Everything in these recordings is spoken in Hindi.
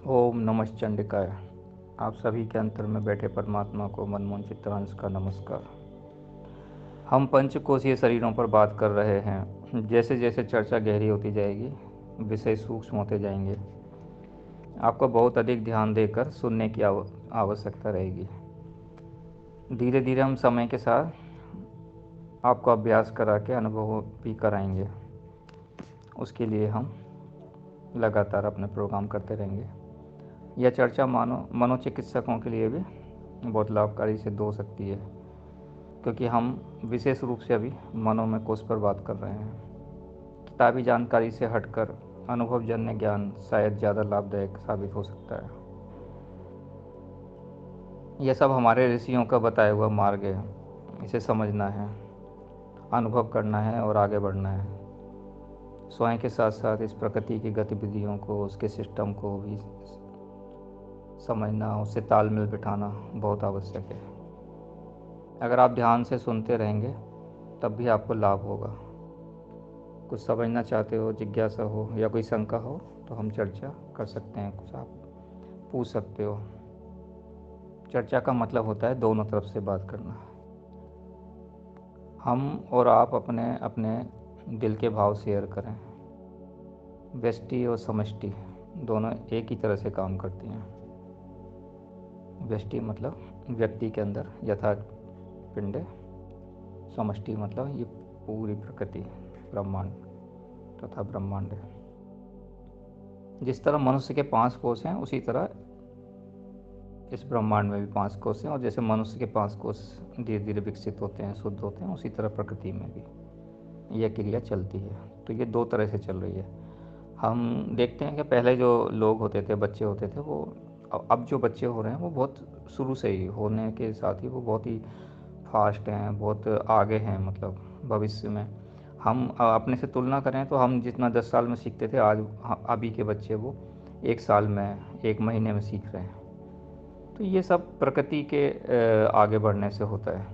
ओम नमः चंडिकाय। आप सभी के अंतर में बैठे परमात्मा को मनमोहन चित्तांश का नमस्कार। हम पंचकोशीय शरीरों पर बात कर रहे हैं। जैसे जैसे चर्चा गहरी होती जाएगी, विषय सूक्ष्म होते जाएंगे। आपको बहुत अधिक ध्यान देकर सुनने की आवश्यकता रहेगी। धीरे धीरे हम समय के साथ आपको अभ्यास करा के अनुभव भी कराएंगे। उसके लिए हम लगातार अपने प्रोग्राम करते रहेंगे। यह चर्चा मनोचिकित्सकों के लिए भी बहुत लाभकारी सिद्ध हो सकती है, क्योंकि हम विशेष रूप से अभी मनोमय कोष पर बात कर रहे हैं। किताबी जानकारी से हटकर अनुभवजन्य ज्ञान शायद ज़्यादा लाभदायक साबित हो सकता है। यह सब हमारे ऋषियों का बताया हुआ मार्ग है। इसे समझना है, अनुभव करना है और आगे बढ़ना है। स्वयं के साथ साथ इस प्रकृति की गतिविधियों को, उसके सिस्टम को भी समझना, उससे तालमेल बिठाना बहुत आवश्यक है। अगर आप ध्यान से सुनते रहेंगे तब भी आपको लाभ होगा। कुछ समझना चाहते हो, जिज्ञासा हो या कोई शंका हो तो हम चर्चा कर सकते हैं। कुछ आप पूछ सकते हो। चर्चा का मतलब होता है दोनों तरफ से बात करना। हम और आप अपने अपने दिल के भाव शेयर करें। व्यष्टि और समष्टि दोनों एक ही तरह से काम करती हैं। व्यष्टि मतलब व्यक्ति के अंदर यथा पिंड, समष्टि मतलब ये पूरी प्रकृति, ब्रह्मांड तथा ब्रह्मांड है। जिस तरह मनुष्य के 5 कोष हैं, उसी तरह इस ब्रह्मांड में भी 5 कोष हैं। और जैसे मनुष्य के 5 कोष धीरे धीरे विकसित होते हैं, शुद्ध होते हैं, उसी तरह प्रकृति में भी यह क्रिया चलती है। तो ये 2 तरह से चल रही है। हम देखते हैं कि पहले जो लोग होते थे, बच्चे होते थे, वो अब जो बच्चे हो रहे हैं वो बहुत शुरू से ही होने के साथ ही वो बहुत ही फास्ट हैं, बहुत आगे हैं। मतलब भविष्य में हम अपने से तुलना करें तो हम जितना 10 साल में सीखते थे, आज अभी के बच्चे वो 1 साल में, 1 महीने में सीख रहे हैं। तो ये सब प्रकृति के आगे बढ़ने से होता है।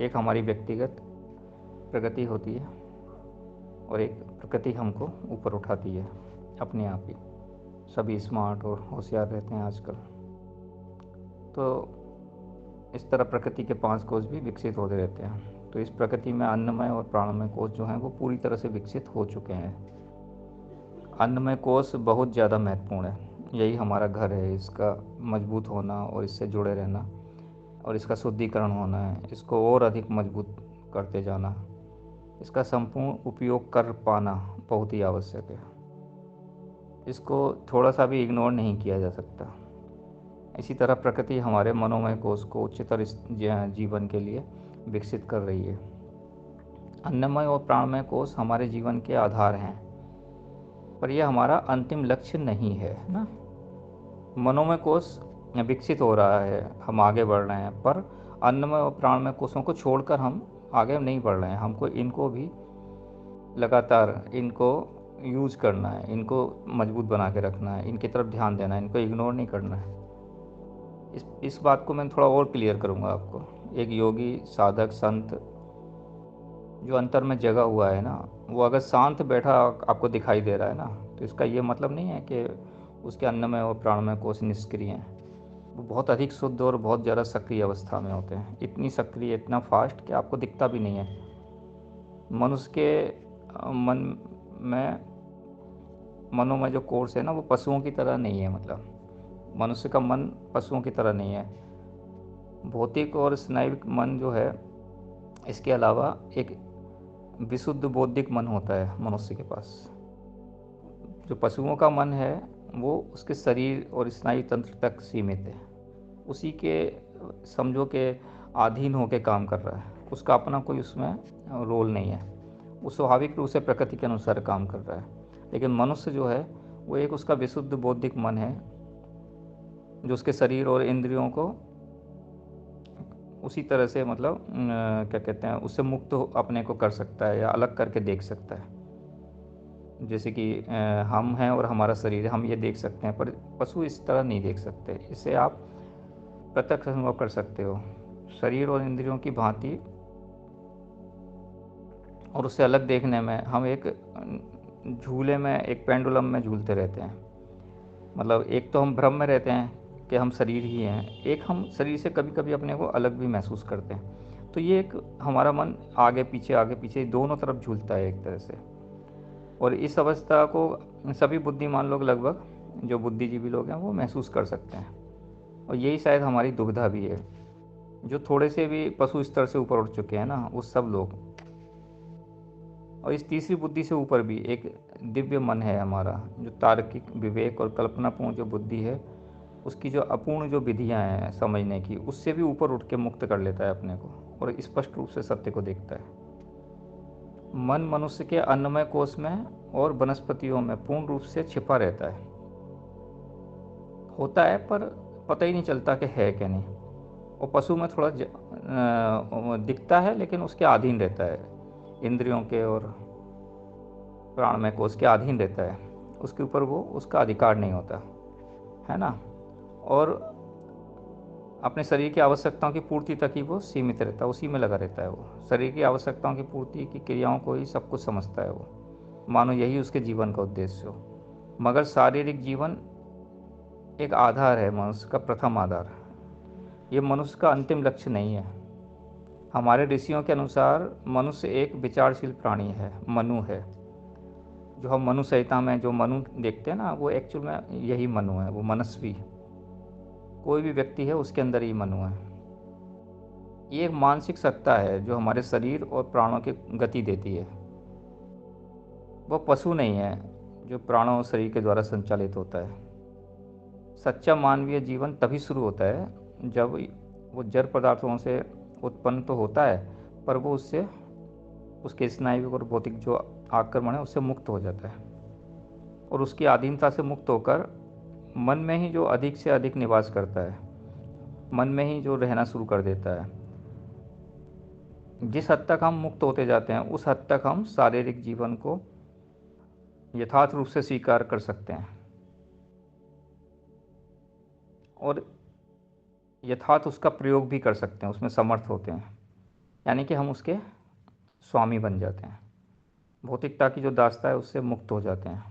एक हमारी व्यक्तिगत प्रगति होती है और एक प्रकृति हमको ऊपर उठाती है अपने आप ही। सभी स्मार्ट और होशियार रहते हैं आजकल। तो इस तरह प्रकृति के 5 कोष भी विकसित होते रहते हैं। तो इस प्रकृति में अन्नमय और प्राणमय कोष जो हैं वो पूरी तरह से विकसित हो चुके हैं। अन्नमय कोष बहुत ज़्यादा महत्वपूर्ण है। यही हमारा घर है। इसका मजबूत होना और इससे जुड़े रहना और इसका शुद्धिकरण होना है, इसको और अधिक मजबूत करते जाना, इसका संपूर्ण उपयोग कर पाना बहुत ही आवश्यक है। इसको थोड़ा सा भी इग्नोर नहीं किया जा सकता। इसी तरह प्रकृति हमारे मनोमय कोष को उच्चतर जीवन के लिए विकसित कर रही है। अन्नमय और प्राणमय कोष हमारे जीवन के आधार हैं, पर यह हमारा अंतिम लक्ष्य नहीं है ना। मनोमय कोष विकसित हो रहा है, हम आगे बढ़ रहे हैं, पर अन्नमय और प्राणमय कोषों को छोड़कर हम आगे नहीं बढ़ रहे हैं। हमको इनको भी लगातार इनको यूज करना है, इनको मजबूत बना के रखना है, इनकी तरफ ध्यान देना है, इनको इग्नोर नहीं करना है। इस बात को मैं थोड़ा और क्लियर करूँगा आपको। एक योगी, साधक, संत जो अंतर में जगा हुआ है ना, वो अगर शांत बैठा आपको दिखाई दे रहा है ना, तो इसका ये मतलब नहीं है कि उसके अन्नमय और प्राणमय कोष निष्क्रिय हैं। वो बहुत अधिक शुद्ध और बहुत ज़्यादा सक्रिय अवस्था में होते हैं। इतनी सक्रिय, इतना फास्ट कि आपको दिखता भी नहीं है। मनुष्य के मन में, मनोमय जो कोर्स है ना, वो पशुओं की तरह नहीं है। मतलब मनुष्य का मन पशुओं की तरह नहीं है। भौतिक और स्नायुविक मन जो है, इसके अलावा एक विशुद्ध बौद्धिक मन होता है मनुष्य के पास। जो पशुओं का मन है वो उसके शरीर और स्नायु तंत्र तक सीमित है। उसी के समझो के अधीन होकर काम कर रहा है। उसका अपना कोई उसमें रोल नहीं है। वो स्वाभाविक रूप से प्रकृति के अनुसार काम कर रहा है। लेकिन मनुष्य जो है वो एक उसका विशुद्ध बौद्धिक मन है, जो उसके शरीर और इंद्रियों को उसी तरह से, मतलब क्या कहते हैं, उससे मुक्त अपने को कर सकता है या अलग करके देख सकता है। जैसे कि हम हैं और हमारा शरीर है, हम ये देख सकते हैं, पर पशु इस तरह नहीं देख सकते। इसे आप प्रत्यक्ष अनुभव कर सकते हो। शरीर और इंद्रियों की भांति और उससे अलग देखने में हम एक झूले में, एक पेंडुलम में झूलते रहते हैं। मतलब एक तो हम भ्रम में रहते हैं कि हम शरीर ही हैं, एक हम शरीर से कभी कभी अपने को अलग भी महसूस करते हैं। तो ये एक हमारा मन आगे पीछे दोनों तरफ झूलता है एक तरह से। और इस अवस्था को सभी बुद्धिमान लोग लगभग, जो बुद्धिजीवी लोग हैं, वो महसूस कर सकते हैं। और यही शायद हमारी दुविधा भी है। जो थोड़े से भी पशु स्तर से ऊपर उठ चुके हैं ना, वो सब लोग, और इस तीसरी बुद्धि से ऊपर भी एक दिव्य मन है हमारा, जो तार्किक विवेक और कल्पनापूर्ण जो बुद्धि है, उसकी जो अपूर्ण जो विधियां हैं समझने की, उससे भी ऊपर उठ के मुक्त कर लेता है अपने को और स्पष्ट रूप से सत्य को देखता है। मन मनुष्य के अन्नमय कोश में और वनस्पतियों में पूर्ण रूप से छिपा रहता है, होता है, पर पता ही नहीं चलता कि है क्या नहीं। और पशु में थोड़ा दिखता है, लेकिन उसके अधीन रहता है, इंद्रियों के और प्राणमय कोश के अधीन रहता है, उसके ऊपर वो उसका अधिकार नहीं होता है ना। और अपने शरीर की आवश्यकताओं की पूर्ति तक ही वो सीमित रहता है, उसी में लगा रहता है। वो शरीर की आवश्यकताओं की पूर्ति की क्रियाओं को ही सब कुछ समझता है वो, मानो यही उसके जीवन का उद्देश्य हो। मगर शारीरिक जीवन एक आधार है, मनुष्य का प्रथम आधार। ये मनुष्य का अंतिम लक्ष्य नहीं है। हमारे ऋषियों के अनुसार मनुष्य एक विचारशील प्राणी है, मनु है। जो हम मनु संहिता में जो मनु देखते हैं ना, वो एक्चुअल में यही मनु है, वो मनस्वी। कोई भी व्यक्ति है उसके अंदर ही मनु है। ये एक मानसिक सत्ता है जो हमारे शरीर और प्राणों की गति देती है। वो पशु नहीं है जो प्राणों और शरीर के द्वारा संचालित होता है। सच्चा मानवीय जीवन तभी शुरू होता है जब वो जड़ पदार्थों से उत्पन्न तो होता है, पर वो उससे, उसके स्नायु और भौतिक जो आक्रमण है उससे मुक्त हो जाता है, और उसकी अधीनता से मुक्त होकर मन में ही जो अधिक से अधिक निवास करता है, मन में ही जो रहना शुरू कर देता है। जिस हद तक हम मुक्त होते जाते हैं, उस हद तक हम शारीरिक जीवन को यथार्थ रूप से स्वीकार कर सकते हैं और यथार्थ उसका प्रयोग भी कर सकते हैं, उसमें समर्थ होते हैं। यानी कि हम उसके स्वामी बन जाते हैं, भौतिकता की जो दास्ता है उससे मुक्त हो जाते हैं।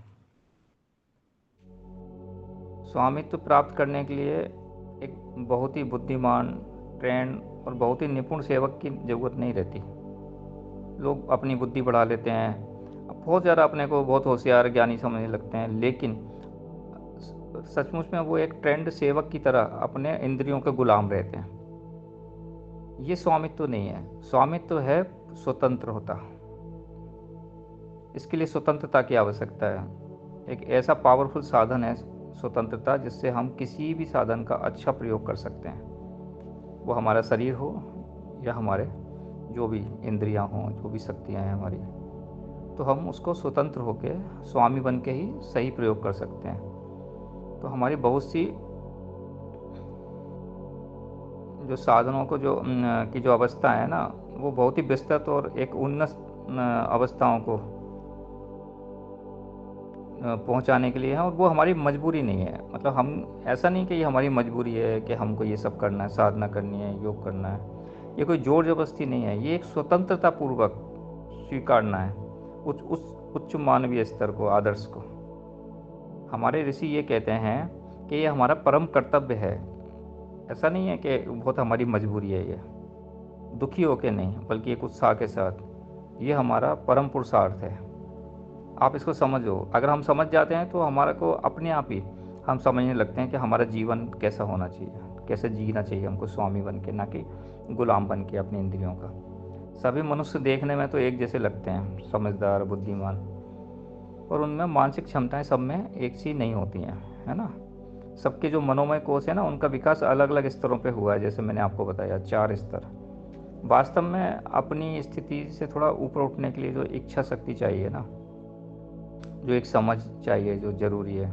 स्वामित्व प्राप्त करने के लिए एक बहुत ही बुद्धिमान, ट्रेंड और बहुत ही निपुण सेवक की ज़रूरत नहीं रहती। लोग अपनी बुद्धि बढ़ा लेते हैं, बहुत ज़्यादा अपने को बहुत होशियार ज्ञानी समझने लगते हैं, लेकिन सचमुच में वो एक ट्रेंड सेवक की तरह अपने इंद्रियों के गुलाम रहते हैं। ये स्वामित्व नहीं है। स्वामित्व है स्वतंत्र होता। इसके लिए स्वतंत्रता की आवश्यकता है। एक ऐसा पावरफुल साधन है स्वतंत्रता, जिससे हम किसी भी साधन का अच्छा प्रयोग कर सकते हैं, वो हमारा शरीर हो या हमारे जो भी इंद्रियां हों, जो भी शक्तियां हैं हमारी, तो हम उसको स्वतंत्र होकर स्वामी बन के ही सही प्रयोग कर सकते हैं। तो हमारी बहुत सी जो साधनों को जो की जो अवस्था है ना, वो बहुत ही विस्तृत और एक उन्नत अवस्थाओं को पहुंचाने के लिए है, और वो हमारी मजबूरी नहीं है। मतलब हम, ऐसा नहीं कि ये हमारी मजबूरी है कि हमको ये सब करना है, साधना करनी है, योग करना है। ये कोई जोर जबरदस्ती नहीं है, ये एक स्वतंत्रता पूर्वक स्वीकारना है उस उच्च मानवीय स्तर को, आदर्श को। हमारे ऋषि ये कहते हैं कि ये हमारा परम कर्तव्य है। ऐसा नहीं है कि बहुत हमारी मजबूरी है, ये दुखी होके नहीं, बल्कि एक उत्साह के साथ। ये हमारा परम पुरुषार्थ है। आप इसको समझो। अगर हम समझ जाते हैं तो हमारा को अपने आप ही हम समझने लगते हैं कि हमारा जीवन कैसा होना चाहिए, कैसे जीना चाहिए हमको, स्वामी बन के, ना कि गुलाम बन के अपनी इंद्रियों का। सभी मनुष्य देखने में तो एक जैसे लगते हैं, समझदार, बुद्धिमान, और उनमें मानसिक क्षमताएं सब में एक सी नहीं होती हैं, है ना। सबके जो मनोमय कोश है ना, उनका विकास अलग अलग स्तरों पे हुआ है, जैसे मैंने आपको बताया 4 स्तर। वास्तव में अपनी स्थिति से थोड़ा ऊपर उठने के लिए जो इच्छा शक्ति चाहिए ना, जो एक समझ चाहिए, जो ज़रूरी है,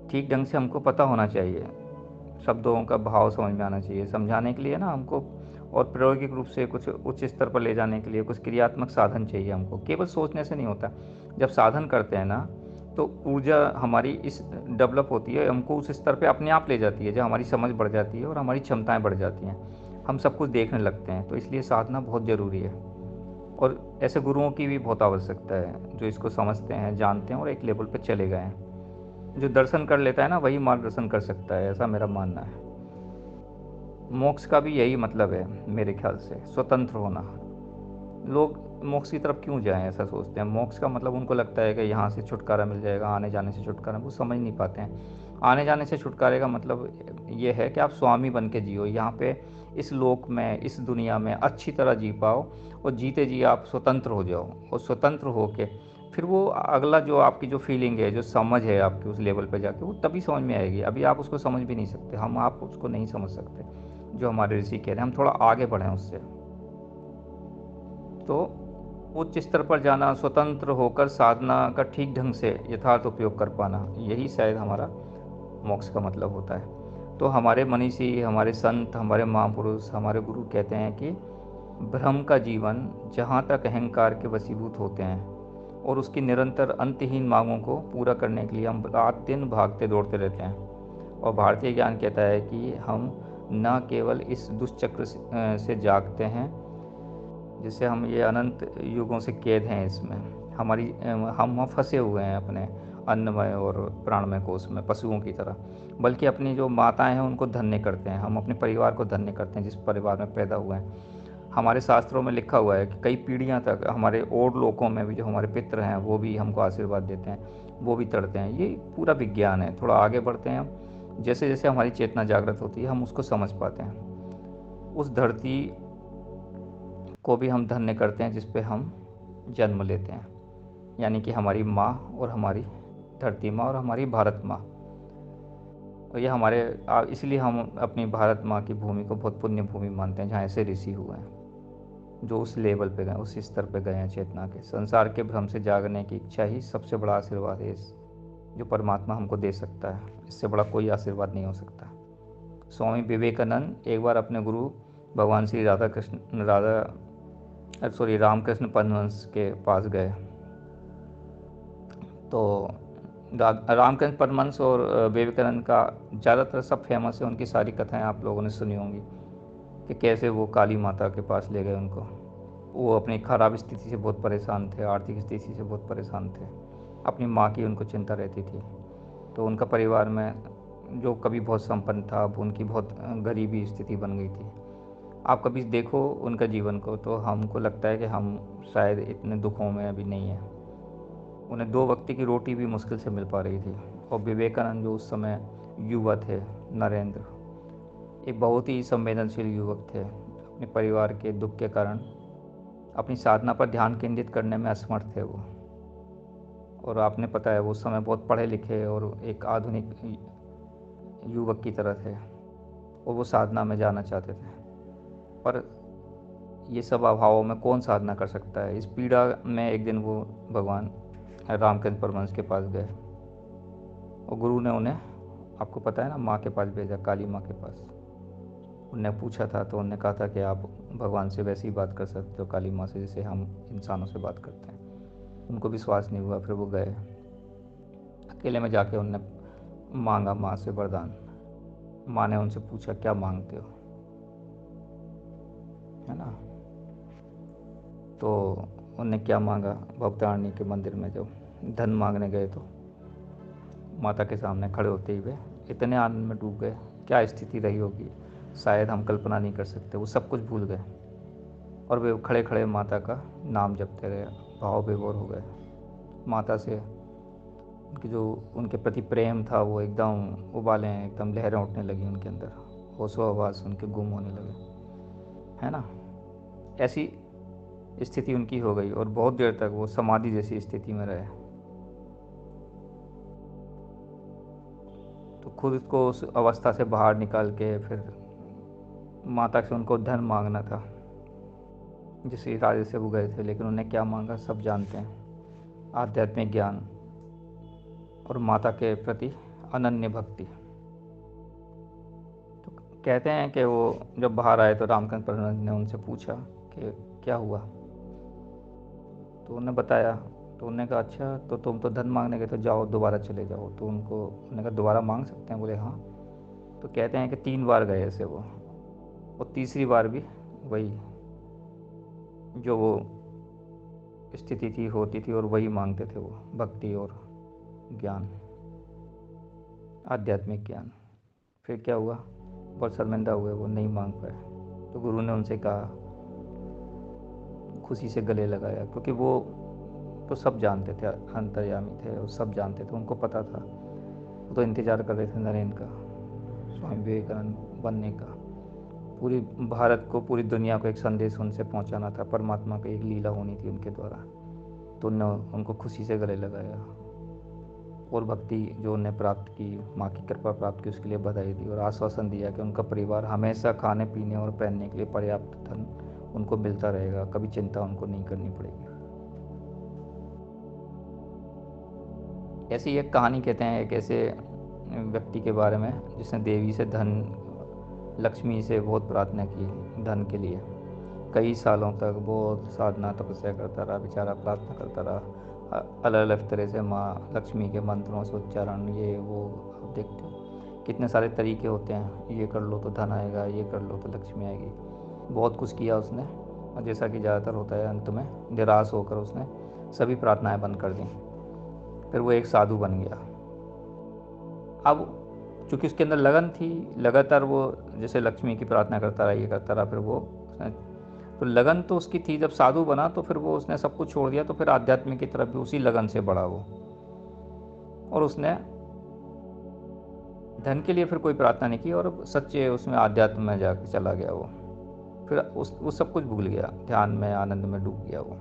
ठीक ढंग से हमको पता होना चाहिए, शब्दों का भाव समझ में आना चाहिए। समझाने के लिए ना हमको, और प्रायोगिक रूप से कुछ उच्च स्तर पर ले जाने के लिए कुछ क्रियात्मक साधन चाहिए हमको। केवल सोचने से नहीं होता। जब साधन करते हैं ना, तो ऊर्जा हमारी इस डेवलप होती है, हमको उस स्तर पे अपने आप ले जाती है, जब हमारी समझ बढ़ जाती है और हमारी क्षमताएं बढ़ जाती हैं, हम सब कुछ देखने लगते हैं। तो इसलिए साधना बहुत ज़रूरी है, और ऐसे गुरुओं की भी बहुत आवश्यकता है जो इसको समझते हैं, जानते हैं और एक लेवल पे चले गए हैं। जो दर्शन कर लेता है ना, वही मार्गदर्शन कर सकता है, ऐसा मेरा मानना है। मोक्ष का भी यही मतलब है मेरे ख्याल से, स्वतंत्र होना। लोग मोक्ष की तरफ क्यों जाएं, ऐसा सोचते हैं। मोक्ष का मतलब उनको लगता है कि यहाँ से छुटकारा मिल जाएगा, आने जाने से छुटकारा, वो समझ नहीं पाते हैं। आने जाने से छुटकारे का मतलब ये है कि आप स्वामी बन के जियो यहाँ पे, इस लोक में, इस दुनिया में अच्छी तरह जी पाओ, और जीते जी आप स्वतंत्र हो जाओ। और स्वतंत्र हो के फिर वो अगला जो आपकी जो फीलिंग है, जो समझ है आपकी उस लेवल पे जाके, वो तभी समझ में आएगी। अभी आप उसको समझ भी नहीं सकते, हम आप उसको नहीं समझ सकते जो हमारे ऋषि कह रहे हैं। हम थोड़ा आगे बढ़ें उससे। तो उच्च स्तर पर जाना, स्वतंत्र होकर साधना का ठीक ढंग से यथार्थ उपयोग कर पाना, यही शायद हमारा मोक्ष का मतलब होता है। तो हमारे मनीषी, हमारे संत, हमारे महापुरुष, हमारे गुरु कहते हैं कि भ्रम का जीवन जहाँ तक अहंकार के वशीभूत होते हैं और उसकी निरंतर अंतहीन मांगों को पूरा करने के लिए हम रात दिन भागते दौड़ते रहते हैं। और भारतीय ज्ञान कहता है कि हम न केवल इस दुष्चक्र से जागते हैं, जिससे हम ये अनंत युगों से कैद हैं इसमें, हम फंसे हुए हैं अपने अन्नमय और प्राणमय कोष में पशुओं की तरह, बल्कि अपनी जो माताएं हैं उनको धन्य करते हैं, हम अपने परिवार को धन्य करते हैं जिस परिवार में पैदा हुए हैं। हमारे शास्त्रों में लिखा हुआ है कि कई पीढ़ियां तक हमारे और लोकों में भी जो हमारे पितृ हैं वो भी हमको आशीर्वाद देते हैं, वो भी तड़ते हैं। ये पूरा विज्ञान है। थोड़ा आगे बढ़ते हैं हम, जैसे जैसे हमारी चेतना जागृत होती है हम उसको समझ पाते हैं। उस धरती को भी हम धन्य करते हैं जिस पे हम जन्म लेते हैं, यानी कि हमारी माँ और हमारी धरती माँ और हमारी भारत माँ। और ये हमारे इसलिए हम अपनी भारत माँ की भूमि को बहुत पुण्य भूमि मानते हैं, जहाँ ऐसे ऋषि हुए हैं जो उस लेवल पे गए, उस स्तर पे गए हैं चेतना के। संसार के भ्रम से जागने की इच्छा ही सबसे बड़ा आशीर्वाद है जो परमात्मा हमको दे सकता है। इससे बड़ा कोई आशीर्वाद नहीं हो सकता। स्वामी विवेकानंद एक बार अपने गुरु भगवान श्री रामकृष्ण परमहंस के पास गए। तो रामकृष्ण परमहंस और विवेकानंद का ज़्यादातर सब फेमस है, उनकी सारी कथाएं आप लोगों ने सुनी होंगी कि कैसे वो काली माता के पास ले गए उनको। वो अपनी खराब स्थिति से बहुत परेशान थे, आर्थिक स्थिति से बहुत परेशान थे, अपनी माँ की उनको चिंता रहती थी। तो उनका परिवार में जो कभी बहुत संपन्न था, अब उनकी बहुत गरीबी स्थिति बन गई थी। आप कभी देखो उनका जीवन को तो हमको लगता है कि हम शायद इतने दुखों में अभी नहीं हैं। उन्हें 2 वक्त की रोटी भी मुश्किल से मिल पा रही थी। और विवेकानंद जो उस समय युवा थे, नरेंद्र, एक बहुत ही संवेदनशील युवक थे। अपने परिवार के दुख के कारण अपनी साधना पर ध्यान केंद्रित करने में असमर्थ थे वो। और आपने पता है वो उस समय बहुत पढ़े लिखे और एक आधुनिक युवक की तरह थे, और वो साधना में जाना चाहते थे। पर ये सब अभावों में कौन साधना कर सकता है। इस पीड़ा में एक दिन वो भगवान रामकृष्ण परमहंस के पास गए, और गुरु ने उन्हें, आपको पता है ना, माँ के पास भेजा, काली माँ के पास। उनने पूछा था तो उन्होंने कहा था कि आप भगवान से वैसी ही बात कर सकते हो, काली माँ से, जैसे हम इंसानों से बात करते हैं। उनको विश्वास नहीं हुआ, फिर वो गए अकेले में जाके, उनने मांगा माँ से वरदान। माँ ने उनसे पूछा क्या मांगते हो, है ना। तो उनने क्या मांगा, भवतारिणी के मंदिर में जब धन मांगने गए तो माता के सामने खड़े होते हुए इतने आनंद में डूब गए, क्या स्थिति रही होगी शायद हम कल्पना नहीं कर सकते। वो सब कुछ भूल गए और वे खड़े खड़े माता का नाम जपते रहे, भाव विभोर हो गए। माता से उनकी जो उनके प्रति प्रेम था वो एकदम उबाले, एकदम लहरें उठने लगी उनके अंदर, होशो हवास उनके गुम होने लगे, है ना। ऐसी स्थिति उनकी हो गई और बहुत देर तक वो समाधि जैसी स्थिति में रहे। तो खुद को उस अवस्था से बाहर निकाल के फिर माता से उनको धन मांगना था, जिस इरादे से वो गए थे। लेकिन उन्हें क्या मांगा सब जानते हैं, आध्यात्मिक ज्ञान और माता के प्रति अनन्य भक्ति। तो कहते हैं कि वो जब बाहर आए तो रामकृष्ण परमहंस ने उनसे पूछा कि क्या हुआ। तो उन्होंने बताया। तो उन्होंने कहा अच्छा, तो तुम तो धन मांगने गए तो जाओ दोबारा चले जाओ। तो उन्होंने कहा दोबारा मांग सकते हैं, बोले हाँ। तो कहते हैं कि 3 बार गए ऐसे वो, और तीसरी बार भी वही जो वो स्थिति थी होती थी, और वही मांगते थे वो, भक्ति और ज्ञान। आध्यात्मिक ज्ञान। फिर क्या हुआ, बहुत शर्मिंदा हुए, वो नहीं मांग पाए। तो गुरु ने उनसे कहा, खुशी से गले लगाया, क्योंकि वो तो सब जानते थे, अंतर्यामी थे और सब जानते थे, उनको पता था। वो तो इंतज़ार कर रहे थे नरेंद्र का, स्वामी विवेकानंद बनने का। पूरी भारत को, पूरी दुनिया को एक संदेश उनसे पहुंचाना था, परमात्मा की एक लीला होनी थी उनके द्वारा। तो उन्होंने उनको खुशी से गले लगाया और भक्ति जो उन्हें प्राप्त की, माँ की कृपा प्राप्त की, उसके लिए बधाई दी और आश्वासन दिया कि उनका परिवार हमेशा खाने पीने और पहनने के लिए पर्याप्त धन उनको मिलता रहेगा, कभी चिंता उनको नहीं करनी पड़ेगी। ऐसी एक कहानी कहते हैं एक ऐसे व्यक्ति के बारे में जिसने देवी से धन, लक्ष्मी से बहुत प्रार्थना की धन के लिए। कई सालों तक बहुत साधना तपस्या करता रहा, बेचारा प्रार्थना करता रहा, अलग अलग तरह से माँ लक्ष्मी के मंत्रों से उच्चारण, ये वो। आप देखते हो कितने सारे तरीके होते हैं, ये कर लो तो धन आएगा, ये कर लो तो लक्ष्मी आएगी। बहुत कुछ किया उसने, और जैसा कि ज़्यादातर होता है, अंत में निराश होकर उसने सभी प्रार्थनाएं बंद कर दी। फिर वो एक साधु बन गया। अब चूँकि उसके अंदर लगन थी, लगातार वो जैसे लक्ष्मी की प्रार्थना करता रहा, ये करता रहा, फिर वो तो लगन तो उसकी थी। जब साधु बना तो फिर वो उसने सब कुछ छोड़ दिया, तो फिर आध्यात्म की तरफ भी उसी लगन से बढ़ा वो, और उसने धन के लिए फिर कोई प्रार्थना नहीं की और सच्चे उसमें आध्यात्म में जाके चला गया वो। फिर उस सब कुछ भूल गया, ध्यान में, आनंद में डूब गया वो।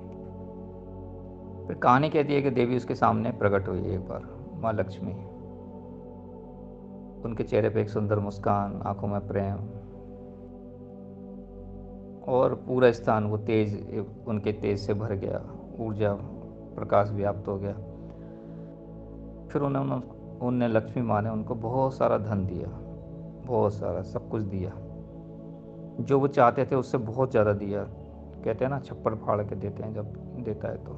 फिर कहानी कहती है कि देवी उसके सामने प्रकट हुई एक बार, माँ लक्ष्मी। उनके चेहरे पे एक सुंदर मुस्कान, आंखों में प्रेम, और पूरा स्थान वो तेज, उनके तेज से भर गया, ऊर्जा प्रकाश व्याप्त हो गया। फिर उन्होंने लक्ष्मी माँ ने उनको बहुत सारा धन दिया, बहुत सारा, सब कुछ दिया जो वो चाहते थे, उससे बहुत ज़्यादा दिया। कहते हैं ना, छप्पर फाड़ के देते हैं जब देता है तो।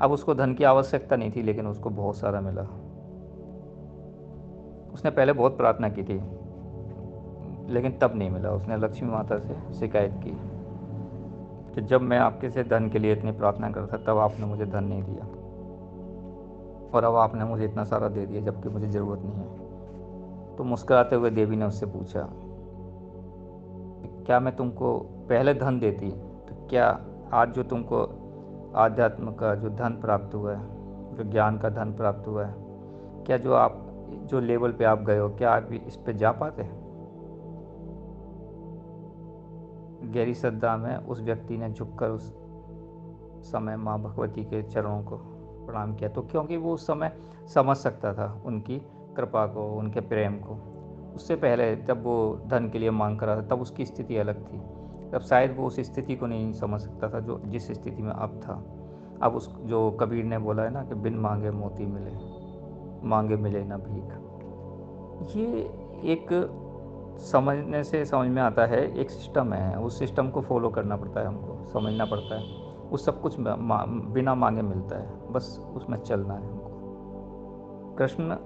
अब उसको धन की आवश्यकता नहीं थी, लेकिन उसको बहुत सारा मिला। उसने पहले बहुत प्रार्थना की थी, लेकिन तब नहीं मिला। उसने लक्ष्मी माता से शिकायत की कि जब मैं आपके से धन के लिए इतनी प्रार्थना करता तब आपने मुझे धन नहीं दिया, और अब आपने मुझे इतना सारा दे दिया जबकि मुझे ज़रूरत नहीं है। तो मुस्कुराते हुए देवी ने उससे पूछा, क्या मैं तुमको पहले धन देती तो क्या आज जो तुमको आध्यात्म का जो धन प्राप्त हुआ है, जो ज्ञान का धन प्राप्त हुआ है, क्या जो आप जो लेवल पे आप गए हो, क्या आप इस पे जा पाते? गहरी श्रद्धा में उस व्यक्ति ने झुककर उस समय माँ भगवती के चरणों को प्रणाम किया। तो क्योंकि वो उस समय समझ सकता था उनकी कृपा को, उनके प्रेम को। उससे पहले जब वो धन के लिए मांग कर रहा था, तब उसकी स्थिति अलग थी। तब शायद वो उस स्थिति को नहीं समझ सकता था जो जिस स्थिति में अब था। अब उस, जो कबीर ने बोला है ना कि बिन मांगे मोती मिले, मांगे मिले ना भीख, ये एक समझने से समझ में आता है, एक सिस्टम है, उस सिस्टम को फॉलो करना पड़ता है, हमको समझना पड़ता है। वो सब कुछ बिना मांगे मिलता है, बस उसमें चलना है हमको। कृष्ण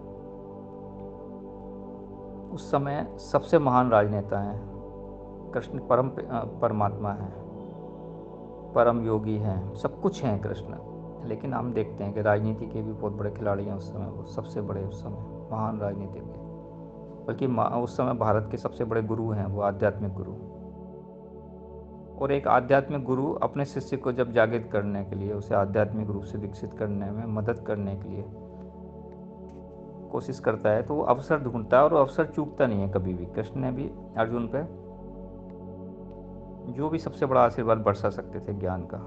उस समय सबसे महान राजनेता हैं। कृष्ण परमात्मा हैं, परम योगी हैं, सब कुछ हैं कृष्ण। लेकिन हम देखते हैं कि राजनीति के भी बहुत बड़े खिलाड़ी हैं उस समय, वो सबसे बड़े उस समय महान राजनीतिक के। बल्कि उस समय भारत के सबसे बड़े गुरु हैं वो, आध्यात्मिक गुरु। और एक आध्यात्मिक गुरु अपने शिष्य को जब जागृत करने के लिए, उसे आध्यात्मिक रूप से विकसित करने में मदद करने के लिए कोशिश करता है, तो वो अवसर ढूंढता है और वो अवसर चूकता नहीं है कभी भी। कृष्ण ने भी अर्जुन पे जो भी सबसे बड़ा आशीर्वाद बरसा सकते थे ज्ञान का,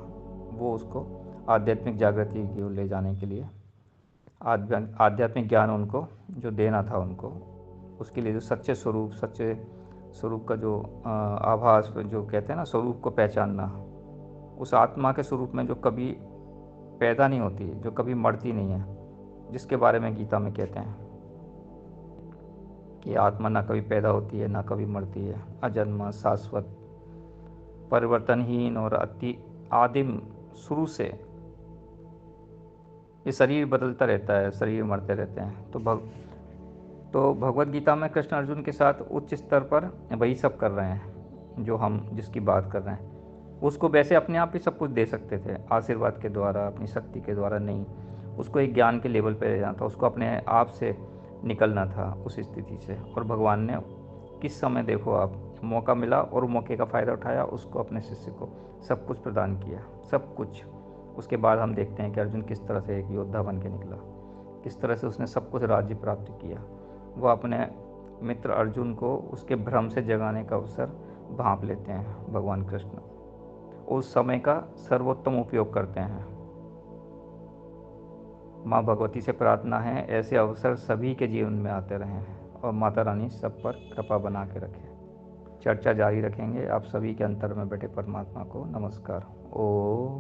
वो उसको आध्यात्मिक जागृति की ओर ले जाने के लिए, आध्यात्मिक ज्ञान उनको जो देना था उनको, उसके लिए जो सच्चे स्वरूप का जो आभास, जो कहते हैं ना, स्वरूप को पहचानना, उस आत्मा के स्वरूप में जो कभी पैदा नहीं होती, जो कभी मरती नहीं है, जिसके बारे में गीता में कहते हैं कि आत्मा ना कभी पैदा होती है ना कभी मरती है, अजन्मा, शाश्वत, परिवर्तनहीन और अति आदिम, शुरू से। ये शरीर बदलता रहता है, शरीर मरते रहते हैं। तो भगवत गीता में कृष्ण अर्जुन के साथ उच्च स्तर पर वही सब कर रहे हैं जो हम जिसकी बात कर रहे हैं। उसको वैसे अपने आप ही सब कुछ दे सकते थे, आशीर्वाद के द्वारा, अपनी शक्ति के द्वारा नहीं। उसको एक ज्ञान के लेवल पे ले जाना था, उसको अपने आप से निकलना था उस स्थिति से, और भगवान ने किस समय देखो आप, मौका मिला और मौके का फ़ायदा उठाया, उसको अपने शिष्य को सब कुछ प्रदान किया, सब कुछ। उसके बाद हम देखते हैं कि अर्जुन किस तरह से एक योद्धा बन के निकला, किस तरह से उसने सब कुछ राज्य प्राप्त किया। वह अपने मित्र अर्जुन को उसके भ्रम से जगाने का अवसर भांप लेते हैं भगवान कृष्ण, उस समय का सर्वोत्तम उपयोग करते हैं। माँ भगवती से प्रार्थना है ऐसे अवसर सभी के जीवन में आते रहें, और माता रानी सब पर कृपा बना के रखें। चर्चा जारी रखेंगे। आप सभी के अंतर में बैठे परमात्मा को नमस्कार। ओम